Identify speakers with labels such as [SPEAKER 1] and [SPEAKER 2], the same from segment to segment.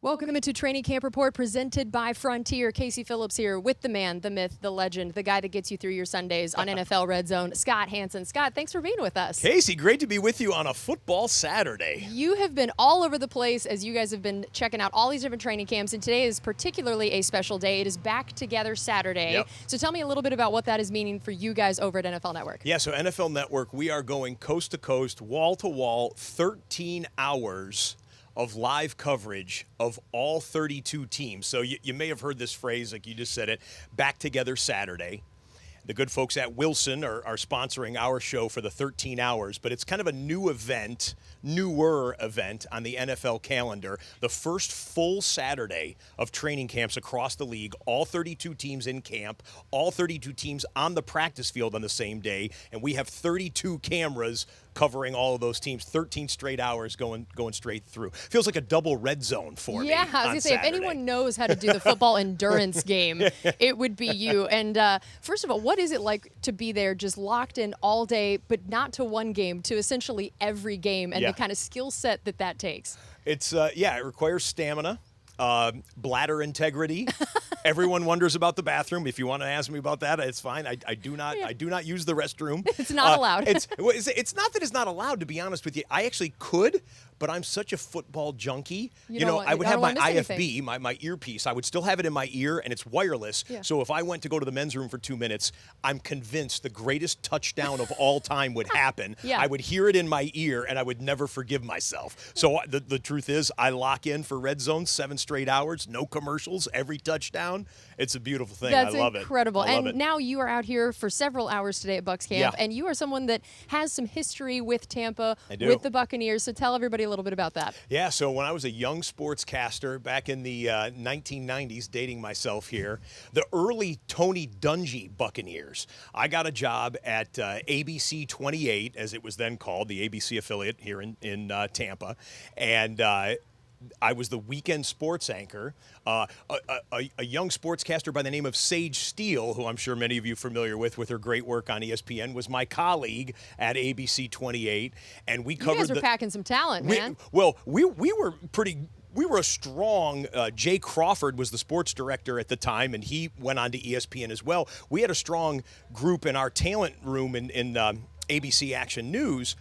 [SPEAKER 1] Welcome to Training Camp Report presented by Frontier. Casey Phillips here with the man, the myth, the legend, the guy that gets you through your Sundays on NFL Red Zone, Scott Hansen. Scott, thanks for being with us.
[SPEAKER 2] Casey, great to be with you on a football Saturday.
[SPEAKER 1] You have been all over the place as you guys have been checking out all these different training camps, and today is particularly a special day. It is Back Together Saturday.
[SPEAKER 2] Yep.
[SPEAKER 1] So tell me a little bit about what that is meaning for you guys over at NFL Network.
[SPEAKER 2] Yeah, so NFL Network, we are going coast to coast, wall to wall, 13 hours of live coverage of all 32 teams. So you may have heard this phrase, like you just said it, Back Together Saturday. The good folks at Wilson are sponsoring our show for the 13 hours, but it's kind of a newer event on the NFL calendar. The first full Saturday of training camps across the league, all 32 teams in camp, all 32 teams on the practice field on the same day, and we have 32 cameras covering all of those teams, 13 straight hours going straight through. Feels like a double red zone for me.
[SPEAKER 1] Yeah, I was going to say, if anyone knows how to do the football endurance game, it would be you. And first of all, what is it like to be there just locked in all day, but not to one game, to essentially every game, and the kind of skill set that takes?
[SPEAKER 2] It's, it requires stamina. Bladder integrity. Everyone wonders about the bathroom. If you want to ask me about that, it's fine. I do not use the restroom.
[SPEAKER 1] It's not allowed.
[SPEAKER 2] It's not that it's not allowed, to be honest with you. I actually could, but I'm such a football junkie. I would have my IFB, my earpiece. I would still have it in my ear, and it's wireless. Yeah. So if I went to go to the men's room for 2 minutes, I'm convinced the greatest touchdown of all time would happen.
[SPEAKER 1] Yeah.
[SPEAKER 2] I would hear it in my ear, and I would never forgive myself. So the truth is, I lock in for Red Zone 7 straight hours, no commercials, every touchdown. It's a beautiful thing.
[SPEAKER 1] That's
[SPEAKER 2] I love
[SPEAKER 1] incredible.
[SPEAKER 2] it. I love it.
[SPEAKER 1] Now you are out here for several hours today at Bucs camp, and you are someone that has some history with Tampa, with the Buccaneers. So tell everybody a little bit about that.
[SPEAKER 2] Yeah, so when I was a young sportscaster back in the 1990s, dating myself here, the early Tony Dungy Buccaneers, I got a job at ABC 28, as it was then called, the ABC affiliate here in Tampa, and I was the weekend sports anchor. A young sportscaster by the name of Sage Steele, who I'm sure many of you are familiar with her great work on ESPN, was my colleague at ABC 28, and we covered.
[SPEAKER 1] You guys were packing some talent, man.
[SPEAKER 2] We were pretty. We were a strong. Jay Crawford was the sports director at the time, and he went on to ESPN as well. We had a strong group in our talent room in ABC Action News.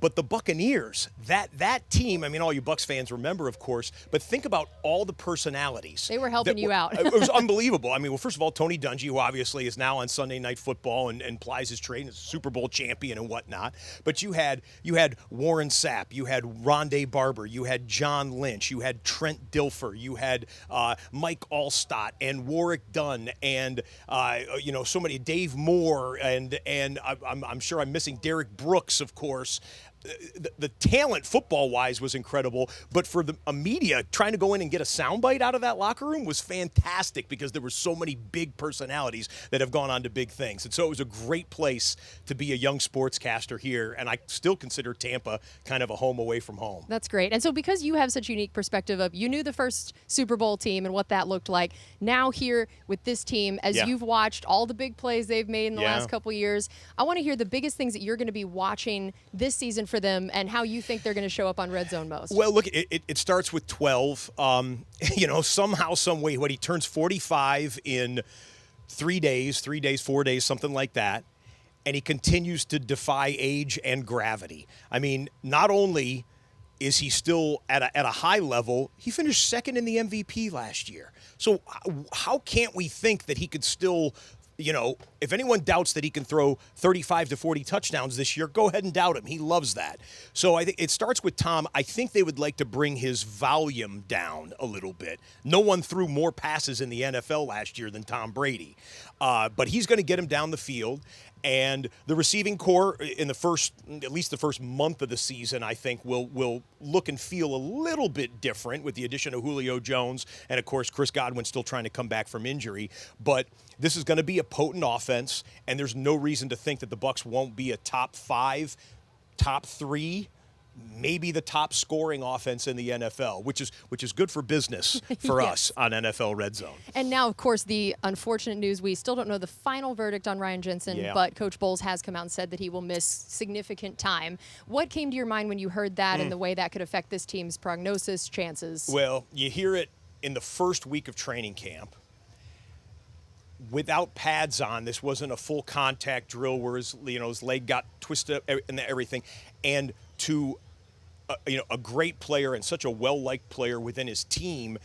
[SPEAKER 2] But the Buccaneers, that team, I mean, all you Bucs fans remember, of course, but think about all the personalities.
[SPEAKER 1] They were helping you out.
[SPEAKER 2] It was unbelievable. I mean, well, first of all, Tony Dungy, who obviously is now on Sunday Night Football and plies his trade and is a Super Bowl champion and whatnot. But you had Warren Sapp, you had Rondé Barber, you had John Lynch, you had Trent Dilfer, you had Mike Allstott and Warwick Dunn and, so many, Dave Moore, and I'm sure I'm missing Derek Brooks, of course. The talent football-wise was incredible, but for a media, trying to go in and get a soundbite out of that locker room was fantastic because there were so many big personalities that have gone on to big things. And so it was a great place to be a young sportscaster here, and I still consider Tampa kind of a home away from home.
[SPEAKER 1] That's great. And so because you have such a unique perspective of, you knew the first Super Bowl team and what that looked like, now here with this team, as you've watched all the big plays they've made in the last couple years, I want to hear the biggest things that you're going to be watching this season for them and how you think they're going to show up on Red Zone most.
[SPEAKER 2] Well, look, it starts with 12. Somehow, some way, he turns 45 in 4 days, something like that, and he continues to defy age and gravity. I mean, not only is he still at a high level, he finished second in the MVP last year. So how can't we think that he could still, if anyone doubts that he can throw 35 to 40 touchdowns this year, go ahead and doubt him. He loves that. So I think it starts with Tom. I think they would like to bring his volume down a little bit. No one threw more passes in the NFL last year than Tom Brady. But he's going to get him down the field. And the receiving core in at least the first month of the season, I think will look and feel a little bit different with the addition of Julio Jones and, of course, Chris Godwin still trying to come back from injury. But this is going to be a potent offense, and there's no reason to think that the Bucs won't be a top 5, top 3, maybe the top scoring offense in the NFL, which is good for business for us on NFL Red Zone.
[SPEAKER 1] And now, of course, the unfortunate news, we still don't know the final verdict on Ryan Jensen, but Coach Bowles has come out and said that he will miss significant time. What came to your mind when you heard that and the way that could affect this team's prognosis, chances?
[SPEAKER 2] Well, you hear it in the first week of training camp. Without pads on, this wasn't a full contact drill where his leg got twisted and everything. And to a great player and such a well-liked player within his team,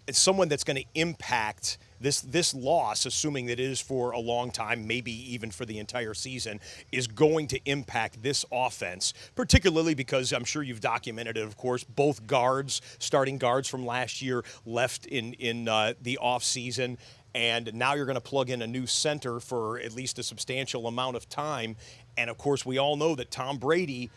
[SPEAKER 2] it's someone that's going to impact this loss, assuming that it is for a long time, maybe even for the entire season, is going to impact this offense, particularly because I'm sure you've documented it, of course, both starting guards from last year left in the offseason, and now you're going to plug in a new center for at least a substantial amount of time. And, of course, we all know that Tom Brady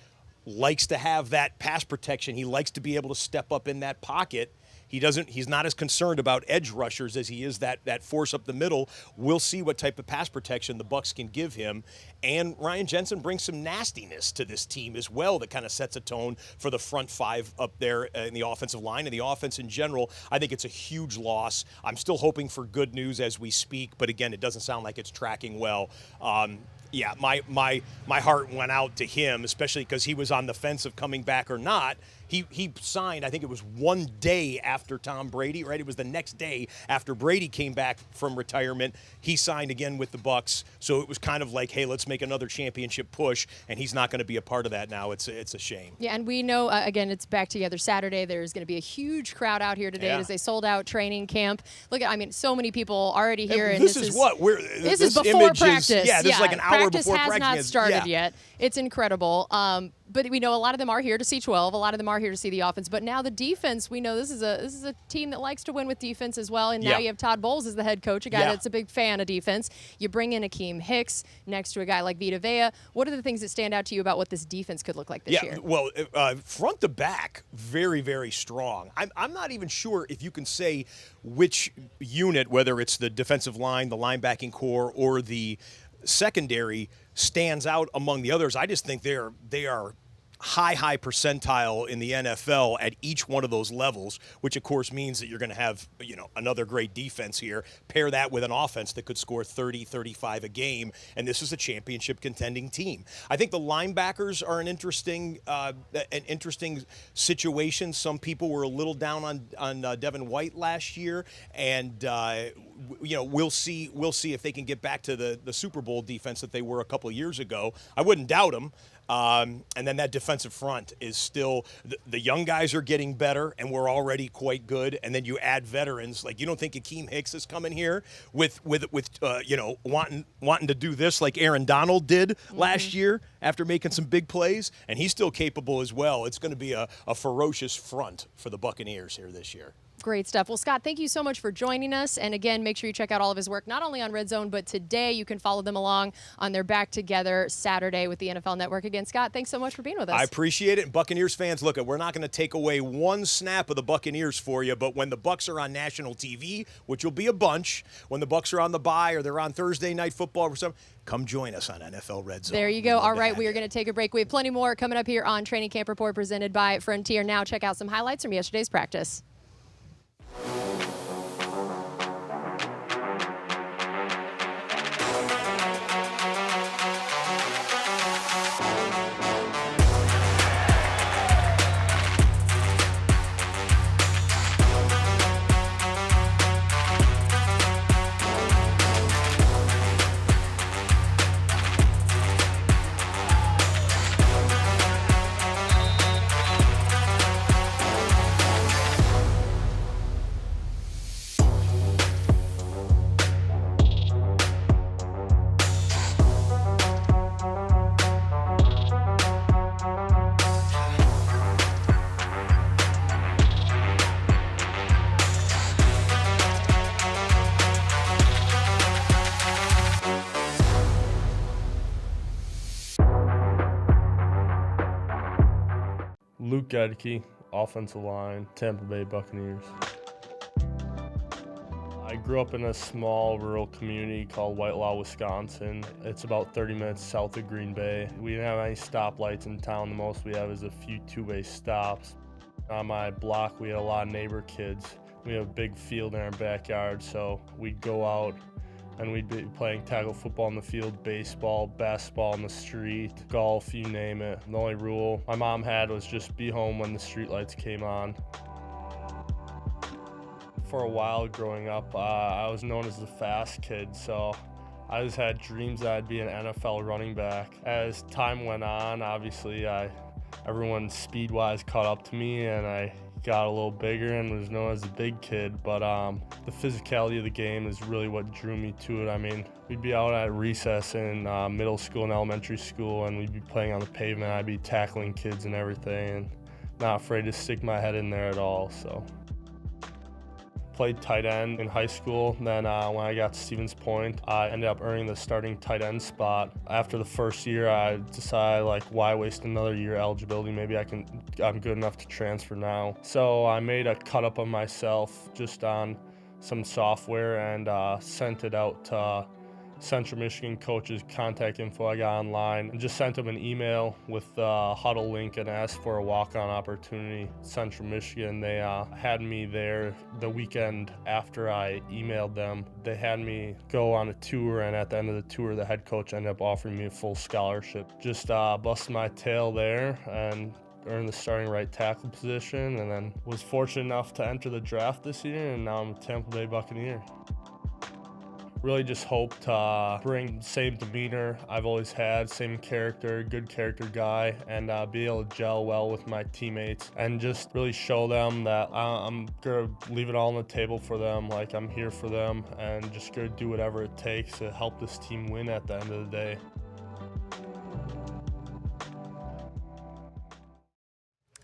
[SPEAKER 2] likes to have that pass protection. He likes to be able to step up in that pocket. He's not as concerned about edge rushers as he is that force up the middle. We'll see what type of pass protection the Bucs can give him. And Ryan Jensen brings some nastiness to this team as well that kind of sets a tone for the front five up there in the offensive line and the offense in general. I think it's a huge loss. I'm still hoping for good news as we speak, but again, it doesn't sound like it's tracking well. Yeah, my heart went out to him, especially because he was on the fence of coming back or not. He signed, I think it was one day after Tom Brady, right? It was the next day after Brady came back from retirement. He signed again with the Bucs, so it was kind of like, hey, let's make another championship push, and he's not going to be a part of that now. It's a shame.
[SPEAKER 1] Yeah, and we know, again, it's back together Saturday. There's going to be a huge crowd out here today as they sold out training camp. Look, so many people already here. And
[SPEAKER 2] this is what?
[SPEAKER 1] This is before practice.
[SPEAKER 2] This is like an hour before practice.
[SPEAKER 1] Practice has not started yet. It's incredible. But we know a lot of them are here to see 12. A lot of them are here to see the offense. But now the defense, we know this is a team that likes to win with defense as well. And now you have Todd Bowles as the head coach, a guy that's a big fan of defense. You bring in Akeem Hicks next to a guy like Vita Vea. What are the things that stand out to you about what this defense could look like this year?
[SPEAKER 2] Well, front to back, very, very strong. I'm not even sure if you can say which unit, whether it's the defensive line, the linebacking core, or the secondary, stands out among the others. I just think they are high percentile in the NFL at each one of those levels, which of course means that you're going to have, another great defense here. Pair that with an offense that could score 30, 35 a game, and this is a championship contending team. I think the linebackers are an interesting situation. Some people were a little down on Devin White last year, and we'll see if they can get back to the Super Bowl defense that they were a couple of years ago. I wouldn't doubt them. And then that defensive front is still the young guys are getting better, and we're already quite good. And then you add veterans, like you don't think Akeem Hicks is coming here with wanting to do this like Aaron Donald did last year after making some big plays, and he's still capable as well. It's going to be a ferocious front for the Buccaneers here this year.
[SPEAKER 1] Great stuff. Well, Scott, thank you so much for joining us. And again, make sure you check out all of his work, not only on Red Zone, but today you can follow them along on their Back Together Saturday with the NFL Network. Again, Scott, thanks so much for being with us.
[SPEAKER 2] I appreciate it. And Buccaneers fans, look, we're not going to take away one snap of the Buccaneers for you, but when the Bucs are on national TV, which will be a bunch, when the Bucs are on the bye or they're on Thursday Night Football or something, come join us on NFL Red Zone.
[SPEAKER 1] There you go. All right, we are going to take a break. We have plenty more coming up here on Training Camp Report presented by Frontier. Now check out some highlights from yesterday's practice.
[SPEAKER 3] Goedeke, offensive line, Tampa Bay Buccaneers. I grew up in a small rural community called Whitelaw, Wisconsin. It's about 30 minutes south of Green Bay. We didn't have any stoplights in town. The most we have is a few two-way stops. On my block, we had a lot of neighbor kids. We have a big field in our backyard, so we'd go out and we'd be playing tackle football in the field, baseball, basketball in the street, golf, you name it. The only rule my mom had was just be home when the streetlights came on. For a while growing up, I was known as the fast kid, so I just had dreams that I'd be an NFL running back. As time went on, obviously, everyone speed-wise caught up to me, and I got a little bigger and was known as the big kid, but the physicality of the game is really what drew me to it. I mean, we'd be out at recess in middle school and elementary school, and we'd be playing on the pavement. I'd be tackling kids and everything, and not afraid to stick my head in there at all. So played tight end in high school. Then when I got to Stevens Point, I ended up earning the starting tight end spot. After the first year, I decided, like, why waste another year eligibility? Maybe I'm good enough to transfer now. So I made a cut up of myself just on some software and sent it out to Central Michigan coaches' contact info I got online, and just sent them an email with the huddle link and asked for a walk-on opportunity. Central Michigan, they had me there the weekend after I emailed them. They had me go on a tour, and at the end of the tour, the head coach ended up offering me a full scholarship. Just busted my tail there and earned the starting right tackle position, and then was fortunate enough to enter the draft this year, and now I'm a Tampa Bay Buccaneer. Really just hope to bring same demeanor I've always had, same character, good character guy, and be able to gel well with my teammates and just really show them that I'm going to leave it all on the table for them, like I'm here for them, and just going to do whatever it takes to help this team win at the end of the day.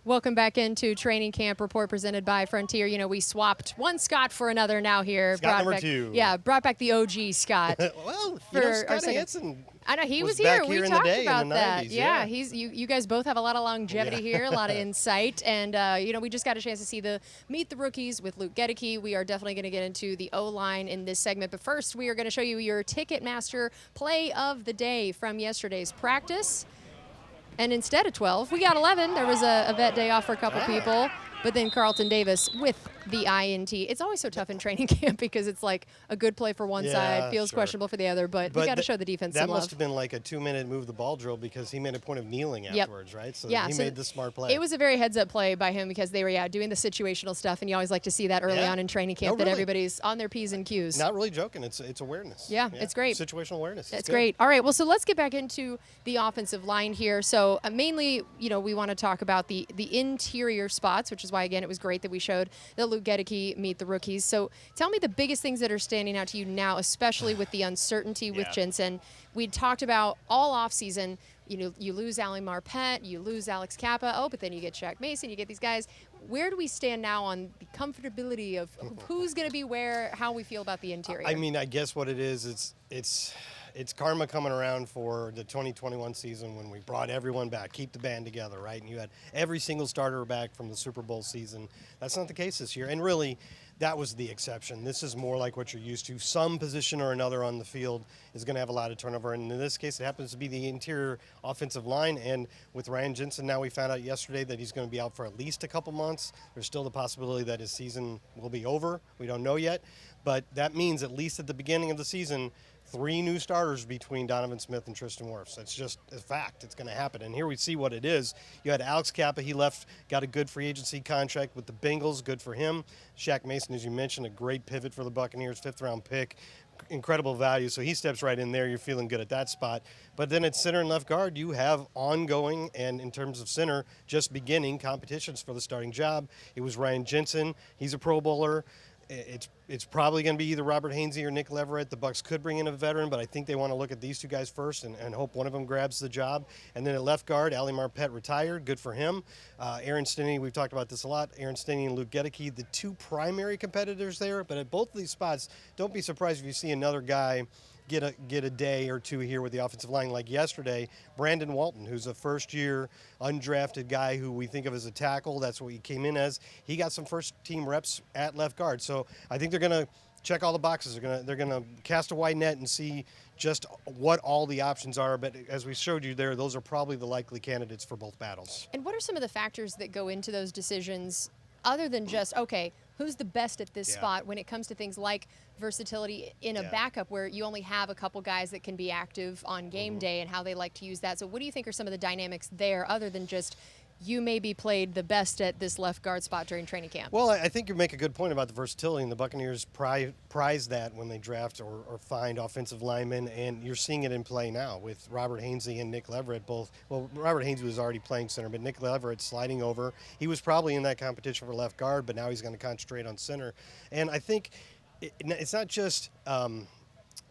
[SPEAKER 1] Welcome back into Training Camp Report presented by Frontier. You know, we swapped one Scott for another now here.
[SPEAKER 2] Scott number 2.
[SPEAKER 1] Yeah, brought back the OG Scott.
[SPEAKER 2] Well, Scott Hansen.
[SPEAKER 1] I know he was
[SPEAKER 2] here.
[SPEAKER 1] We talked about that.
[SPEAKER 2] 90s,
[SPEAKER 1] yeah, you guys both have a lot of longevity here, a lot of insight, and we just got a chance to see meet the rookies with Luke Goedeke. We are definitely going to get into the O-line in this segment, but first we are going to show you your Ticketmaster play of the day from yesterday's practice. And instead of 12, we got 11. There was a vet day off for a couple people. But then Carlton Davis with the INT. It's always so tough in training camp because it's like a good play for one side, feels questionable for the other, but we got to show the defense some love.
[SPEAKER 2] That must have been like a 2-minute move the ball drill because he made a point of kneeling afterwards, right? So he made the smart play.
[SPEAKER 1] It was a very heads-up play by him because they were doing the situational stuff, and you always like to see that early on in training camp that everybody's on their P's and Q's.
[SPEAKER 2] Not really joking. It's awareness.
[SPEAKER 1] Yeah, it's great.
[SPEAKER 2] Situational awareness.
[SPEAKER 1] It's great. All right, well, so let's get back into the offensive line here. So mainly, we want to talk about the interior spots, which is why, again, it was great that we showed that Luke Goedeke meet the rookies. So tell me the biggest things that are standing out to you now, especially with the uncertainty with Jensen. We talked about all offseason, you lose Ali Marpet, you lose Alex Kappa, but then you get Shaq Mason, you get these guys. Where do we stand now on the comfortability of who's going to be where, how we feel about the interior?
[SPEAKER 2] I mean, I guess what it is, it's karma coming around for the 2021 season when we brought everyone back, keep the band together, right? And you had every single starter back from the Super Bowl season. That's not the case this year. And really, that was the exception. This is more like what you're used to. Some position or another on the field is going to have a lot of turnover. And in this case, it happens to be the interior offensive line. And with Ryan Jensen, now we found out yesterday that he's going to be out for at least a couple months. There's still the possibility that his season will be over. We don't know yet. But that means, at least at the beginning of the season, 3 new starters between Donovan Smith and Tristan Wirfs. That's just a fact. It's going to happen. And here we see what it is. You had Alex Kappa. He left, got a good free agency contract with the Bengals. Good for him. Shaq Mason, as you mentioned, a great pivot for the Buccaneers, 5th-round pick. Incredible value. So he steps right in there. You're feeling good at that spot. But then at center and left guard, you have ongoing, and in terms of center, just beginning competitions for the starting job. It was Ryan Jensen. He's a Pro Bowler. It's probably going to be either Robert Hainsey or Nick Leverett. The Bucs could bring in a veteran, but I think they want to look at these 2 guys first and hope one of them grabs the job. And then at left guard, Ali Marpet retired. Good for him. Aaron Stinney, we've talked about this a lot. Aaron Stinney and Luke Goedeke, the 2 primary competitors there. But at both of these spots, don't be surprised if you see another guy get a day or 2 here with the offensive line like yesterday. Brandon Walton, who's a first-year undrafted guy who we think of as a tackle. That's what he came in as. He got some first-team reps at left guard. So I think they're going to
[SPEAKER 4] check all the boxes. They're gonna cast a wide net and see just what all the options are. But as we showed you there, those are probably the likely candidates for both battles.
[SPEAKER 1] And what are some of the factors that go into those decisions, other than just, okay, who's the best at this spot, when it comes to things like versatility in a backup where you only have a couple guys that can be active on game day and how they like to use that? So what do you think are some of the dynamics there, other than just you maybe played the best at this left guard spot during training camp?
[SPEAKER 4] Well, I think you make a good point about the versatility, and the Buccaneers prize that when they draft or find offensive linemen, and you're seeing it in play now with Robert Hainsey and Nick Leverett both. Well, Robert Hainsey was already playing center, but Nick Leverett sliding over. He was probably in that competition for left guard, but now he's going to concentrate on center. And I think it's not just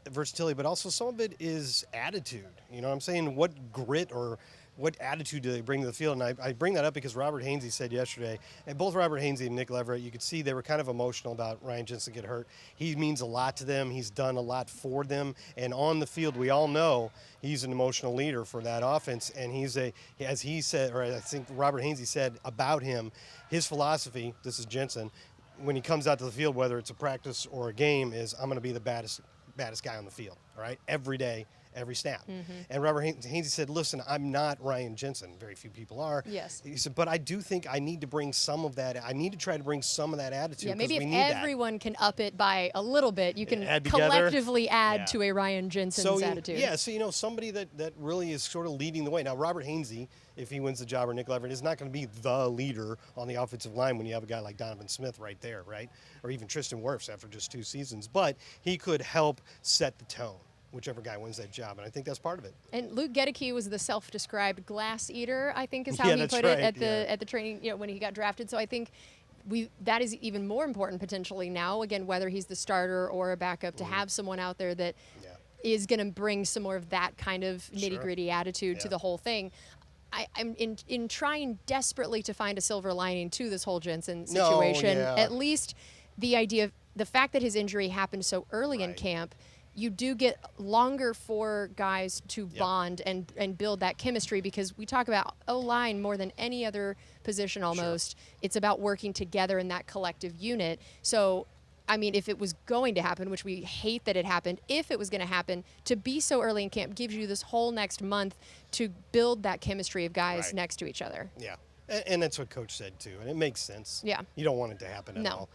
[SPEAKER 4] versatility, but also some of it is attitude. You know what I'm saying? What grit or what attitude do they bring to the field? And I bring that up because Robert Hainsey said yesterday, and both Robert Hainsey and Nick Leverett, you could see they were kind of emotional about Ryan Jensen get hurt. He means a lot to them. He's done a lot for them. And on the field, we all know he's an emotional leader for that offense. And as he said, or I think Robert Hainsey said about him, his philosophy, this is Jensen, when he comes out to the field, whether it's a practice or a game, is I'm going to be the baddest guy on the field, all right, every day, every snap. And Robert Hainsey said, listen, I'm not Ryan Jensen. Very few people are.
[SPEAKER 1] Yes.
[SPEAKER 4] He said, but I do think I need to bring some of that. I need to try to bring some of that attitude.
[SPEAKER 1] Yeah, maybe
[SPEAKER 4] we
[SPEAKER 1] if
[SPEAKER 4] need
[SPEAKER 1] everyone can up it by a little bit, you can
[SPEAKER 4] add together.
[SPEAKER 1] collectively add to a Ryan Jensen's attitude.
[SPEAKER 4] Yeah, so, somebody that really is sort of leading the way. Now, Robert Hainsey, if he wins the job, or Nick Leverett, is not going to be the leader on the offensive line when you have a guy like Donovan Smith right there, right? Or even Tristan Wirfs after just 2 seasons. But he could help set the tone, whichever guy wins that job, and I think that's part of it.
[SPEAKER 1] And Luke Goedeke was the self-described glass eater, I think is how he put it at the training, when he got drafted. So I think that is even more important potentially now, again, whether he's the starter or a backup, to have someone out there that is going to bring some more of that kind of nitty-gritty attitude to the whole thing. I'm in trying desperately to find a silver lining to this whole Jensen situation. At least the idea of the fact that his injury happened so early in camp, you do get longer for guys to bond and build that chemistry, because we talk about O-line more than any other position almost. It's about working together in that collective unit. So, I mean, if it was going to happen, which we hate that it happened, if it was going to happen, to be so early in camp gives you this whole next month to build that chemistry of guys next to each other.
[SPEAKER 4] Yeah, and that's what Coach said too, and it makes sense.
[SPEAKER 1] Yeah.
[SPEAKER 4] You don't want it to happen at all.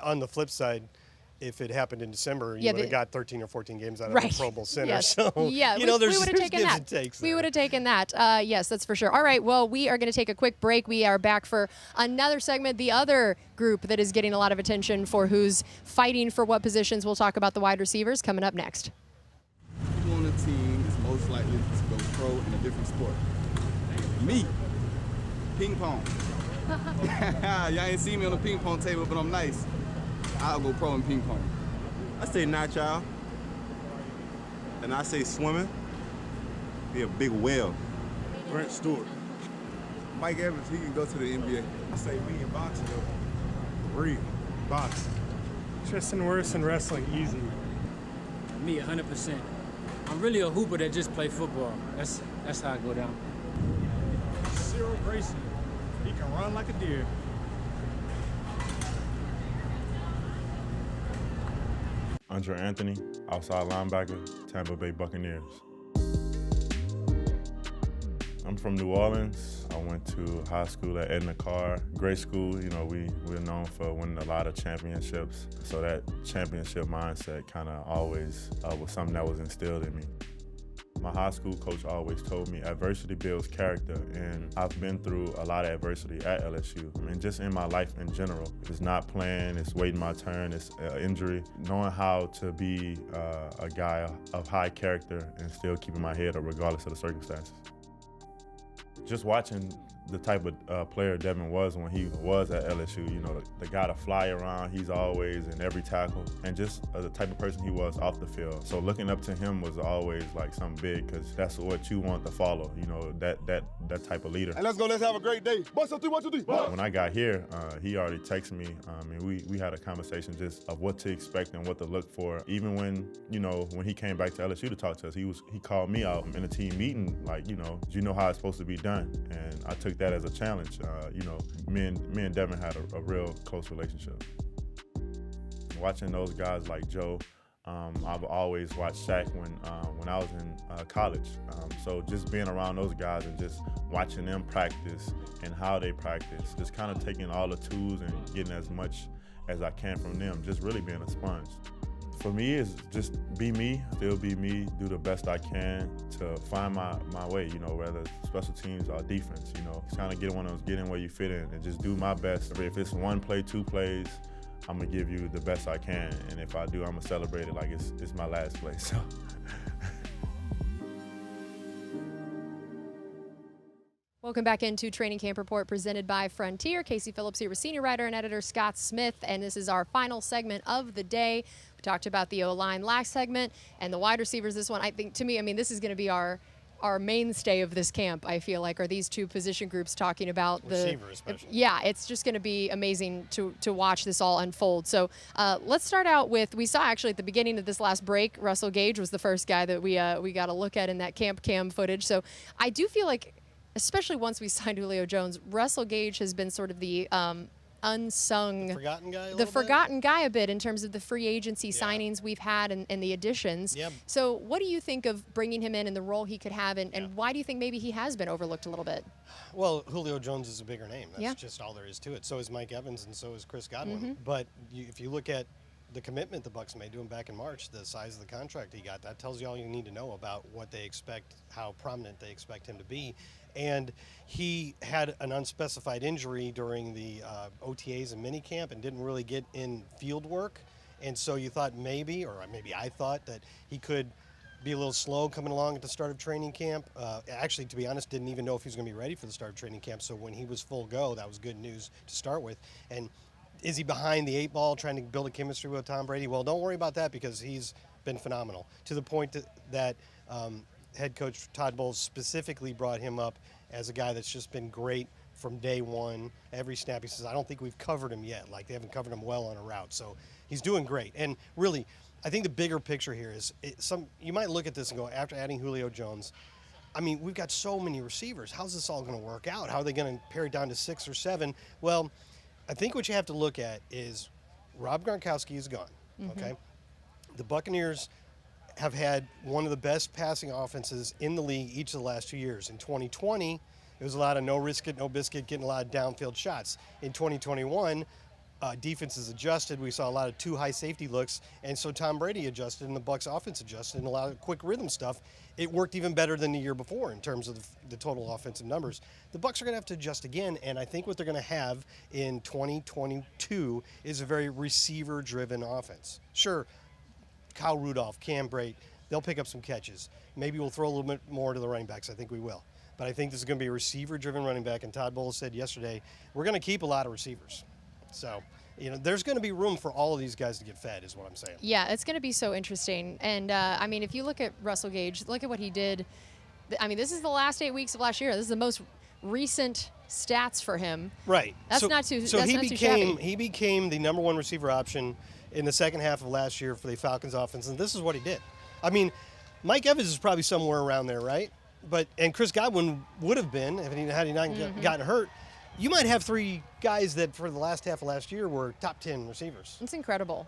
[SPEAKER 4] On the flip side, if it happened in December, you would have got 13 or 14 games out of a Pro Bowl center.
[SPEAKER 1] Yes.
[SPEAKER 4] So,
[SPEAKER 1] we would have taken that.
[SPEAKER 4] And takes
[SPEAKER 1] we would have taken that. Yes, that's for sure. All right, well, we are going to take a quick break. We are back for another segment, the other group that is getting a lot of attention for who's fighting for what positions. We'll talk about the wide receivers coming up next.
[SPEAKER 5] Who on the team is most likely to go pro in a different sport? Me. Ping pong. Y'all ain't see me on the ping pong table, but I'm nice. I'll go pro in ping pong.
[SPEAKER 6] I say natural. And I say swimming. Be a big whale.
[SPEAKER 5] Brent Stewart. Mike Evans, he can go to the NBA.
[SPEAKER 6] I say me in boxing though.
[SPEAKER 5] Reed, boxing.
[SPEAKER 3] Tristan Wirfs in wrestling, easy.
[SPEAKER 7] Me, 100%. I'm really a hooper that just play football. That's how I go down.
[SPEAKER 3] Cyril Grayson. He can run like a deer.
[SPEAKER 8] Andre Anthony, outside linebacker, Tampa Bay Buccaneers. I'm from New Orleans. I went to high school at Edna Carr. Great school, we're known for winning a lot of championships. So that championship mindset kind of always was something that was instilled in me. My high school coach always told me adversity builds character, and I've been through a lot of adversity at LSU. I mean, just in my life in general. If it's not playing, it's waiting my turn, it's injury. Knowing how to be a guy of high character and still keeping my head up regardless of the circumstances. Just watching the type of player Devin was when he was at LSU, the guy to fly around, he's always in every tackle, and just the type of person he was off the field. So looking up to him was always like something big, because that's what you want to follow, that type of leader.
[SPEAKER 5] Hey, let's go, let's have a great day. 1, 2, 3, 1, 2, 3.
[SPEAKER 8] When I got here, he already texted me, and we had a conversation just of what to expect and what to look for. Even when he came back to LSU to talk to us, he called me out in a team meeting, like, do you know how it's supposed to be done? And I took that as a challenge. Me and Devin had a real close relationship. watching those guys like Joe. I've always watched Shaq when I was in college. So just being around those guys and just watching them practice and how they practice, just kind of taking all the tools and getting as much as I can from them, just really being a sponge. For me, is just be me, still be me, do the best I can to find my way, whether special teams or defense, It's kind of get one of those, get in where you fit in and just do my best. If it's 1 play, 2 plays, I'm gonna give you the best I can, and if I do, I'm gonna celebrate it like it's my last play. So.
[SPEAKER 1] Welcome back into Training Camp Report presented by Frontier. Casey Phillips here with senior writer and editor Scott Smith, and this is our final segment of the day. We talked about the O-line last segment and the wide receivers this one. I think, to me, this is going to be our mainstay of this camp, I feel like, are these two position groups talking about the
[SPEAKER 4] receiver especially.
[SPEAKER 1] Yeah, it's just going to be amazing to watch this all unfold. So let's start out with, we saw actually at the beginning of this last break, Russell Gage was the first guy that we got to look at in that camp cam footage. So I do feel like, especially once we signed Julio Jones, Russell Gage has been sort of the unsung,
[SPEAKER 4] forgotten guy
[SPEAKER 1] a bit in terms of the free agency signings we've had and the additions.
[SPEAKER 4] Yep.
[SPEAKER 1] So what do you think of bringing him in the role he could have, and why do you think maybe he has been overlooked a little bit?
[SPEAKER 4] Well, Julio Jones is a bigger name. That's just all there is to it. So is Mike Evans, and so is Chris Godwin.
[SPEAKER 1] Mm-hmm.
[SPEAKER 4] But if you look at the commitment the Bucs made to him back in March, the size of the contract he got, that tells you all you need to know about what they expect, how prominent they expect him to be. And he had an unspecified injury during the OTAs and minicamp and didn't really get in field work. And so you thought maybe I thought that he could be a little slow coming along at the start of training camp. Actually, to be honest, didn't even know if he was going to be ready for the start of training camp. So when he was full go, that was good news to start with. And is he behind the 8 ball trying to build a chemistry with Tom Brady? Well, don't worry about that because he's been phenomenal, to the point that head coach Todd Bowles specifically brought him up as a guy that's just been great from day one. Every snap, he says, I don't think we've covered him yet. Like, they haven't covered him well on a route. So he's doing great. And really, I think the bigger picture here is you might look at this and go, after adding Julio Jones, we've got so many receivers. How's this all going to work out? How are they going to pare it down to 6 or 7? Well, I think what you have to look at is Rob Gronkowski is gone, okay? The Buccaneers have had one of the best passing offenses in the league each of the last 2 years. In 2020, it was a lot of no risk it, no biscuit, getting a lot of downfield shots. In 2021, defenses adjusted. We saw a lot of too high safety looks, and so Tom Brady adjusted, and the Bucs offense adjusted, and a lot of quick rhythm stuff. It worked even better than the year before in terms of the total offensive numbers. The Bucs are going to have to adjust again, and I think what they're going to have in 2022 is a very receiver-driven offense. Sure, Kyle Rudolph, Cam Brate, they'll pick up some catches. Maybe we'll throw a little bit more to the running backs. I think we will. But I think this is going to be a receiver-driven running back, and Todd Bowles said yesterday, we're going to keep a lot of receivers. So, there's going to be room for all of these guys to get fed, is what I'm saying.
[SPEAKER 1] Yeah, it's going to be so interesting. And, if you look at Russell Gage, look at what he did. This is the last 8 weeks of last year. This is the most recent stats for him.
[SPEAKER 4] Right.
[SPEAKER 1] That's not too shabby.
[SPEAKER 4] He became the number 1 receiver option in the second half of last year for the Falcons offense, and this is what he did. Mike Evans is probably somewhere around there, right? And Chris Godwin would have been if had he not gotten hurt. You might have 3 guys that for the last half of last year were top 10 receivers.
[SPEAKER 1] It's incredible.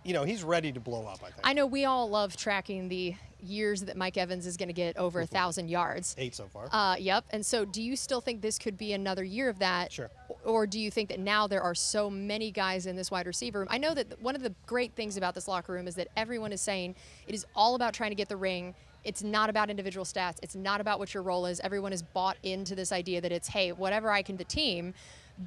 [SPEAKER 4] He's ready to blow up, I think.
[SPEAKER 1] I know we all love tracking the years that Mike Evans is going to get over 1,000 yards.
[SPEAKER 4] 8 so far.
[SPEAKER 1] Yep. And so do you still think this could be another year of that?
[SPEAKER 4] Sure.
[SPEAKER 1] Or do you think that now there are so many guys in this wide receiver room? I know that one of the great things about this locker room is that everyone is saying it is all about trying to get the ring. It's not about individual stats. It's not about what your role is. Everyone is bought into this idea that it's, hey, whatever I can the team.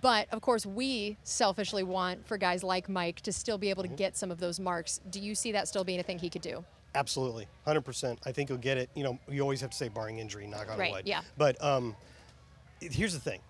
[SPEAKER 1] But, of course, we selfishly want for guys like Mike to still be able to get some of those marks. Do you see that still being a thing he could do?
[SPEAKER 4] Absolutely, 100%. I think he'll get it. You always have to say barring injury, knock on wood.
[SPEAKER 1] Right, yeah.
[SPEAKER 4] But here's the thing.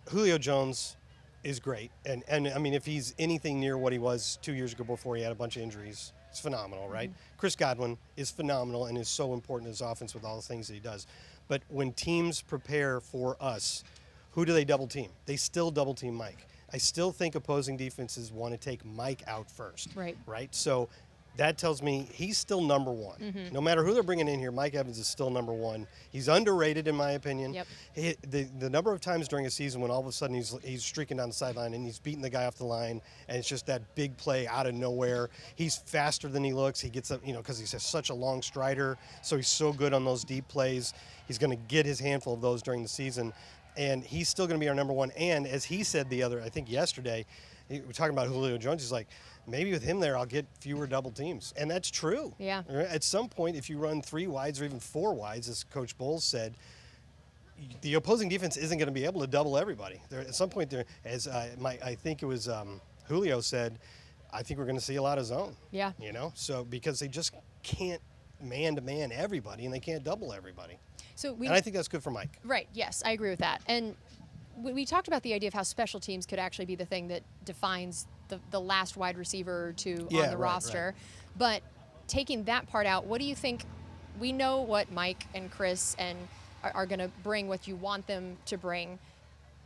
[SPEAKER 4] Julio Jones is great. And if he's anything near what he was 2 years ago before he had a bunch of injuries, it's phenomenal, right? Chris Godwin is phenomenal and is so important in his offense with all the things that he does. But when teams prepare for us, who do they double team? They still double team Mike. I still think opposing defenses want to take Mike out first.
[SPEAKER 1] Right.
[SPEAKER 4] Right? So that tells me he's still number one. No matter who they're bringing in here, Mike Evans is still number one. He's underrated, in my opinion.
[SPEAKER 1] Yep.
[SPEAKER 4] The number of times during a season when all of a sudden he's streaking down the sideline and he's beating the guy off the line, and it's just that big play out of nowhere. He's faster than he looks. He gets up, because he's such a long strider, so he's so good on those deep plays. He's going to get his handful of those during the season, and he's still going to be our number one. And as he said I think yesterday, we're talking about Julio Jones. He's like, maybe with him there, I'll get fewer double teams. And that's true.
[SPEAKER 1] Yeah.
[SPEAKER 4] At some point, if you run 3 wides or even 4 wides, as Coach Bowles said, the opposing defense isn't going to be able to double everybody. At some point, I think it was Julio said, I think we're going to see a lot of zone.
[SPEAKER 1] Yeah.
[SPEAKER 4] So because they just can't man-to-man everybody, and they can't double everybody.
[SPEAKER 1] And
[SPEAKER 4] I think that's good for Mike.
[SPEAKER 1] Right, yes, I agree with that. And we talked about the idea of how special teams could actually be the thing that defines the last wide receiver or two on the roster. Right. But taking that part out, what do you think? We know what Mike and Chris are going to bring, what you want them to bring.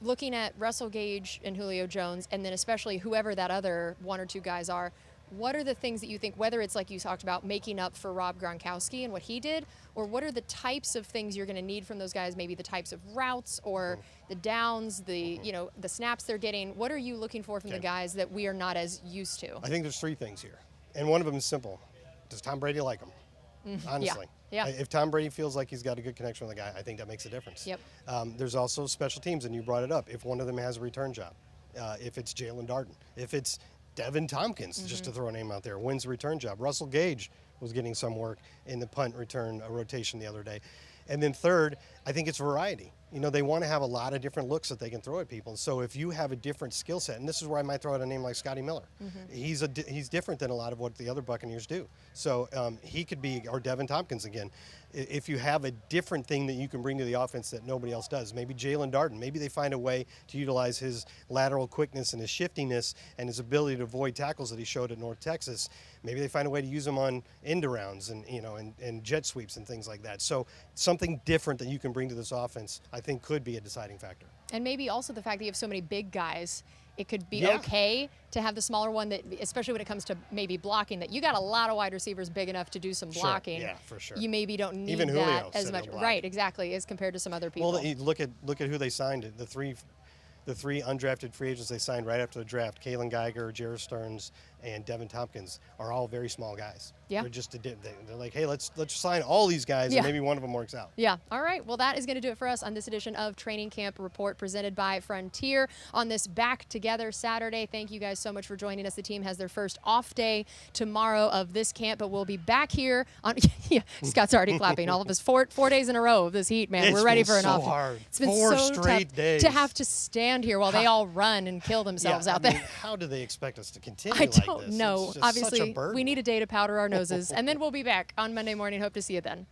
[SPEAKER 1] Looking at Russell Gage and Julio Jones, and then especially whoever that other 1 or 2 guys are, what are the things that you think, whether it's like you talked about making up for Rob Gronkowski and what he did, or what are the types of things you're going to need from those guys, maybe the types of routes or the downs, the snaps they're getting? What are you looking for from the guys that we are not as used to?
[SPEAKER 4] I think there's 3 things here, and one of them is simple. Does Tom Brady like him? Honestly.
[SPEAKER 1] Yeah.
[SPEAKER 4] If Tom Brady feels like he's got a good connection with the guy, I think that makes a difference.
[SPEAKER 1] Yep.
[SPEAKER 4] There's also special teams, and you brought it up. If one of them has a return job, if it's Jalen Darden, if it's Devin Tompkins, just to throw a name out there, wins the return job. Russell Gage was getting some work in the punt return rotation the other day. And then third, I think it's variety. They want to have a lot of different looks that they can throw at people. So if you have a different skill set, and this is where I might throw out a name like Scotty Miller. He's different than a lot of what the other Buccaneers do. So he could be, or Devin Tompkins again. If you have a different thing that you can bring to the offense that nobody else does, maybe Jalen Darden, maybe they find a way to utilize his lateral quickness and his shiftiness and his ability to avoid tackles that he showed at North Texas. Maybe they find a way to use him on end arounds and jet sweeps and things like that. So something different that you can bring to this offense, I think, could be a deciding factor.
[SPEAKER 1] And maybe also the fact that you have so many big guys, it could be okay to have the smaller one, that, especially when it comes to maybe blocking, that you got a lot of wide receivers big enough to do some blocking.
[SPEAKER 4] Yeah, for sure.
[SPEAKER 1] You maybe don't need
[SPEAKER 4] even
[SPEAKER 1] that as much. Right, exactly, as compared to some other people.
[SPEAKER 4] Well, look at who they signed. The three undrafted free agents they signed right after the draft, Kalen Geiger, Jared Stearns, and Devin Tompkins, are all very small guys.
[SPEAKER 1] Yeah.
[SPEAKER 4] They're like, hey, let's sign all these guys, and maybe one of them works out.
[SPEAKER 1] Yeah. All right. Well, that is going to do it for us on this edition of Training Camp Report presented by Frontier on this Back Together Saturday. Thank you guys so much for joining us. The team has their first off day tomorrow of this camp, but we'll be back here on. Scott's already clapping. All of us 4 days in a row of this heat, man. We're ready for an off.
[SPEAKER 4] Hard.
[SPEAKER 1] It's been
[SPEAKER 4] 4
[SPEAKER 1] so
[SPEAKER 4] straight
[SPEAKER 1] tough
[SPEAKER 4] days
[SPEAKER 1] to have to stand here while they all run and kill themselves out there.
[SPEAKER 4] How do they expect us to continue
[SPEAKER 1] I
[SPEAKER 4] like
[SPEAKER 1] don't
[SPEAKER 4] this?
[SPEAKER 1] know.
[SPEAKER 4] It's just
[SPEAKER 1] Obviously,
[SPEAKER 4] such a burden.
[SPEAKER 1] we need a day to powder our noses, and then we'll be back on Monday morning. Hope to see you then.